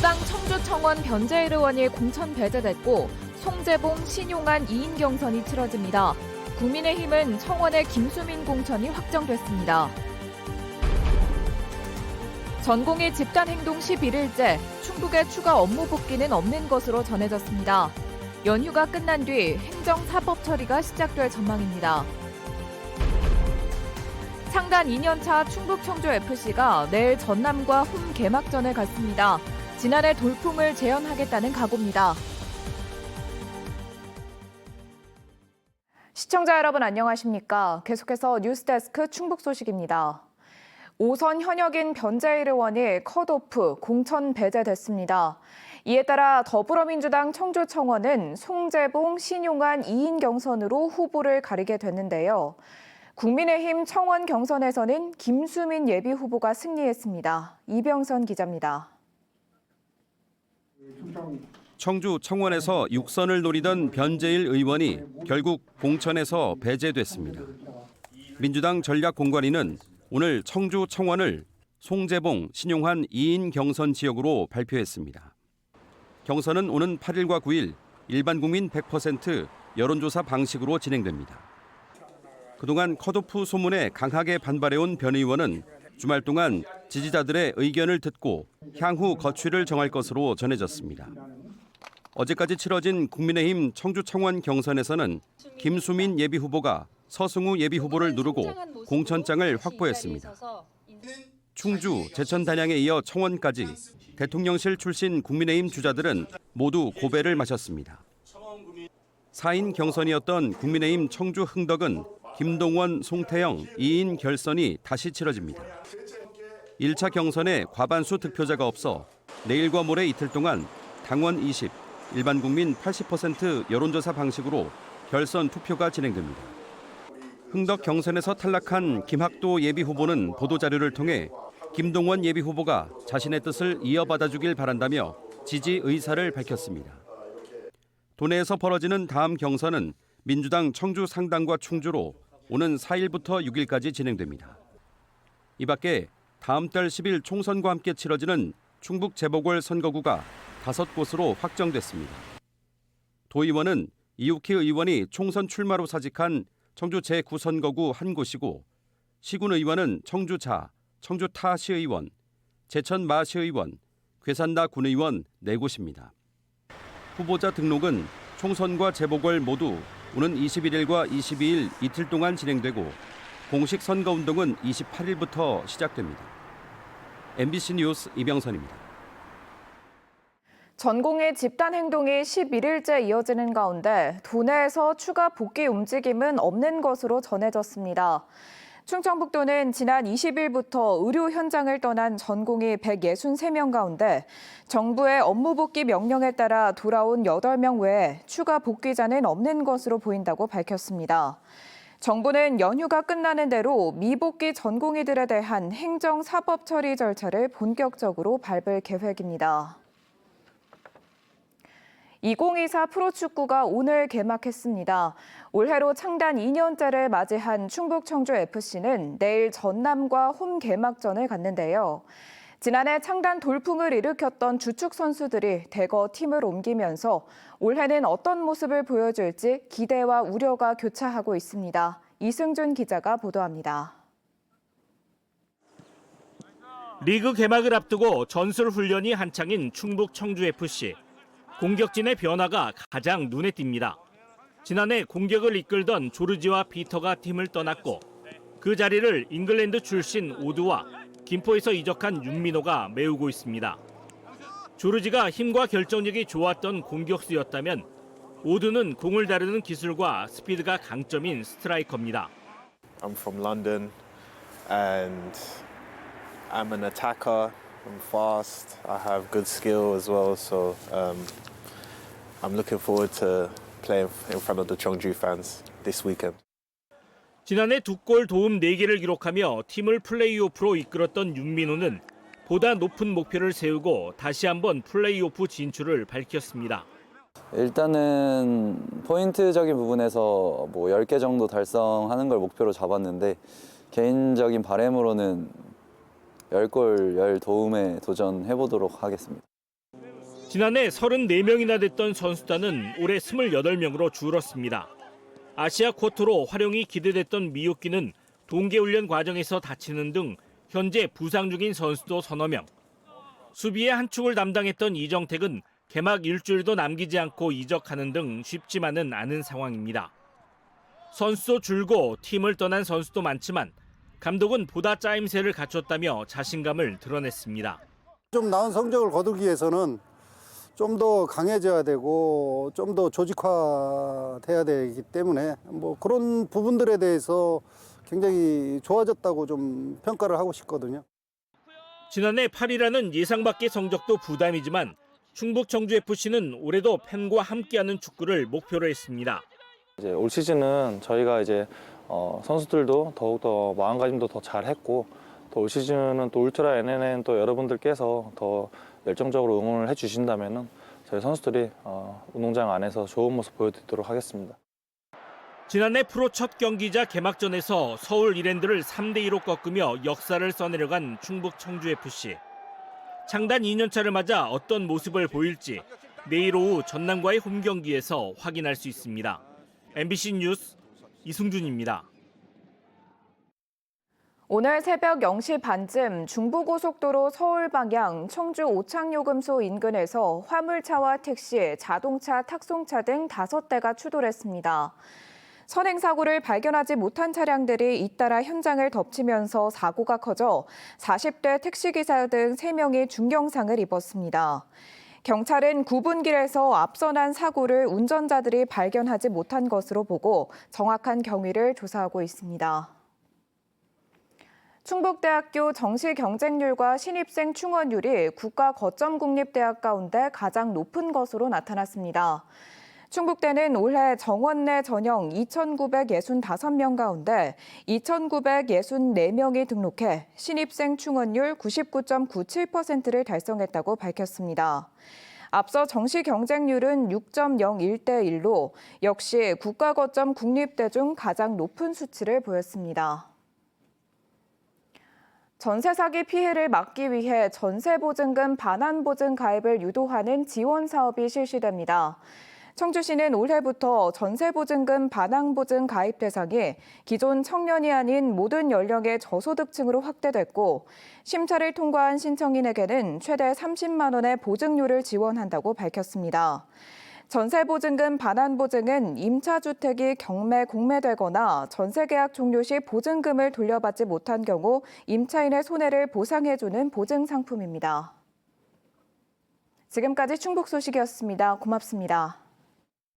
민주당 청주청원 변재일 의원이 공천 배제됐고 송재봉, 신용한 2인 경선이 치러집니다. 국민의힘은 청원의 김수민 공천이 확정됐습니다. 전공의 집단행동 11일째, 충북의 추가 업무 복귀는 없는 것으로 전해졌습니다. 연휴가 끝난 뒤 행정사법 처리가 시작될 전망입니다. 창단 2년차 충북 청주FC가 내일 전남과 홈 개막전을 갖습니다. 지난해 돌풍을 재현하겠다는 각오입니다. 시청자 여러분 안녕하십니까? 계속해서 뉴스데스크 충북 소식입니다. 5선 현역인 변재일 의원이 컷오프 공천 배제됐습니다. 이에 따라 더불어민주당 청주청원은 송재봉, 신용한 2인 경선으로 후보를 가리게 됐는데요. 국민의힘 청원 경선에서는 김수민 예비후보가 승리했습니다. 이병선 기자입니다. 청주 청원에서 6선을 노리던 변재일 의원이 결국 공천에서 배제됐습니다. 민주당 전략공관위는 오늘 청주 청원을 송재봉, 신용한 2인 경선 지역으로 발표했습니다. 경선은 오는 8일과 9일 일반 국민 100% 여론조사 방식으로 진행됩니다. 그동안 컷오프 소문에 강하게 반발해온 변 의원은 주말 동안 지지자들의 의견을 듣고 향후 거취를 정할 것으로 전해졌습니다. 어제까지 치러진 국민의힘 청주청원 경선에서는 김수민 예비후보가 서승우 예비후보를 누르고 공천장을 확보했습니다. 충주, 제천 단양에 이어 청원까지 대통령실 출신 국민의힘 주자들은 모두 고배를 마셨습니다. 4인 경선이었던 국민의힘 청주 흥덕은 김동원, 송태영 2인 결선이 다시 치러집니다. 1차 경선에 과반수 득표자가 없어 내일과 모레 이틀 동안 당원 20, 일반 국민 80% 여론조사 방식으로 결선 투표가 진행됩니다. 흥덕 경선에서 탈락한 김학도 예비후보는 보도자료를 통해 김동원 예비후보가 자신의 뜻을 이어받아주길 바란다며 지지 의사를 밝혔습니다. 도내에서 벌어지는 다음 경선은 민주당 청주 상당과 충주로 오는 4일부터 6일까지 진행됩니다. 이 밖에 다음 달 10일 총선과 함께 치러지는 충북 재보궐 선거구가 5곳으로 확정됐습니다. 도의원은 이욱희 의원이 총선 출마로 사직한 청주 제9선거구 한 곳이고 시군의원은 청주자, 청주타 시의원, 제천마 시의원, 괴산나 군의원 4곳입니다. 후보자 등록은 총선과 재보궐 모두 오는 21일과 22일 이틀 동안 진행되고 공식 선거운동은 28일부터 시작됩니다. MBC 뉴스 이병선입니다. 전공의 집단 행동이 11일째 이어지는 가운데 도내에서 추가 복귀 움직임은 없는 것으로 전해졌습니다. 충청북도는 지난 20일부터 의료 현장을 떠난 전공이 163명 가운데 정부의 업무 복귀 명령에 따라 돌아온 8명 외에 추가 복귀자는 없는 것으로 보인다고 밝혔습니다. 정부는 연휴가 끝나는 대로 미복귀 전공의들에 대한 행정사법 처리 절차를 본격적으로 밟을 계획입니다. 2024 프로축구가 오늘 개막했습니다. 올해로 창단 2년째를 맞이한 충북 청주FC는 내일 전남과 홈 개막전을 갖는데요. 지난해 창단 돌풍을 일으켰던 주축 선수들이 대거 팀을 옮기면서 올해는 어떤 모습을 보여줄지 기대와 우려가 교차하고 있습니다. 이승준 기자가 보도합니다. 리그 개막을 앞두고 전술 훈련이 한창인 충북 청주FC. 공격진의 변화가 가장 눈에 띕니다. 지난해 공격을 이끌던 조르지와 피터가 팀을 떠났고 그 자리를 잉글랜드 출신 오드와 김포에서 이적한 윤민호가 메우고 있습니다. 조르지가 힘과 결정력이 좋았던 공격수였다면 오드는 공을 다루는 기술과 스피드가 강점인 스트라이커입니다. I'm from London and I'm an attacker. I'm fast. I have good skill as well, so I'm looking forward to playing in front of the Cheongju fans this weekend. 지난해 2골 도움 4개를 기록하며 팀을 플레이오프로 이끌었던 윤민호는 보다 높은 목표를 세우고 다시 한번 플레이오프 진출을 밝혔습니다. 일단은 포인트적인 부분에서 10개 정도 달성하는 걸 목표로 잡았는데 개인적인 바람으로는 10골, 10도움에 도전해보도록 하겠습니다. 지난해 34명이나 됐던 선수단은 올해 28명으로 줄었습니다. 아시아 쿼터로 활용이 기대됐던 미유키는 동계훈련 과정에서 다치는 등 현재 부상 중인 선수도 서너 명. 수비의 한 축을 담당했던 이정택은 개막 일주일도 남기지 않고 이적하는 등 쉽지만은 않은 상황입니다. 선수도 줄고 팀을 떠난 선수도 많지만 감독은 보다 짜임새를 갖췄다며 자신감을 드러냈습니다. 좀 나은 성적을 거두기 위해서는 좀 더 강해져야 되고 좀 더 조직화돼야 되기 때문에 뭐 그런 부분들에 대해서 굉장히 좋아졌다고 좀 평가를 하고 싶거든요. 지난해 8위라는 예상 밖의 성적도 부담이지만 충북 청주FC는 올해도 팬과 함께하는 축구를 목표로 했습니다. 이제 올 시즌은 저희가 이제 선수들도 더욱더 마음가짐도 더 잘했고 또 올 시즌은 또 울트라 NNN 또 여러분들께서 더 열정적으로 응원을 해주신다면은 저희 선수들이 운동장 안에서 좋은 모습 보여드리도록 하겠습니다. 지난해 프로 첫 경기자 개막전에서 서울 이랜드를 3대2로 꺾으며 역사를 써내려간 충북 청주FC. 창단 2년차를 맞아 어떤 모습을 보일지 내일 오후 전남과의 홈 경기에서 확인할 수 있습니다. MBC 뉴스 이승준입니다. 오늘 새벽 0시 반쯤 중부고속도로 서울 방향 청주 오창요금소 인근에서 화물차와 택시, 자동차, 탁송차 등 5대가 추돌했습니다. 선행사고를 발견하지 못한 차량들이 잇따라 현장을 덮치면서 사고가 커져 40대 택시기사 등 3명이 중경상을 입었습니다. 경찰은 구분길에서 앞서 난 사고를 운전자들이 발견하지 못한 것으로 보고 정확한 경위를 조사하고 있습니다. 충북대학교 정시 경쟁률과 신입생 충원율이 국가 거점 국립대학 가운데 가장 높은 것으로 나타났습니다. 충북대는 올해 정원 내 전형 2,965명 가운데 2,964명이 등록해 신입생 충원율 99.97%를 달성했다고 밝혔습니다. 앞서 정시 경쟁률은 6.01대 1로 역시 국가 거점 국립대 중 가장 높은 수치를 보였습니다. 전세 사기 피해를 막기 위해 전세보증금 반환보증 가입을 유도하는 지원 사업이 실시됩니다. 청주시는 올해부터 전세보증금 반환보증 가입 대상이 기존 청년이 아닌 모든 연령의 저소득층으로 확대됐고 심사를 통과한 신청인에게는 최대 30만 원의 보증료를 지원한다고 밝혔습니다. 전세보증금 반환보증은 임차주택이 경매 공매되거나 전세계약 종료 시 보증금을 돌려받지 못한 경우 임차인의 손해를 보상해주는 보증 상품입니다. 지금까지 충북 소식이었습니다. 고맙습니다.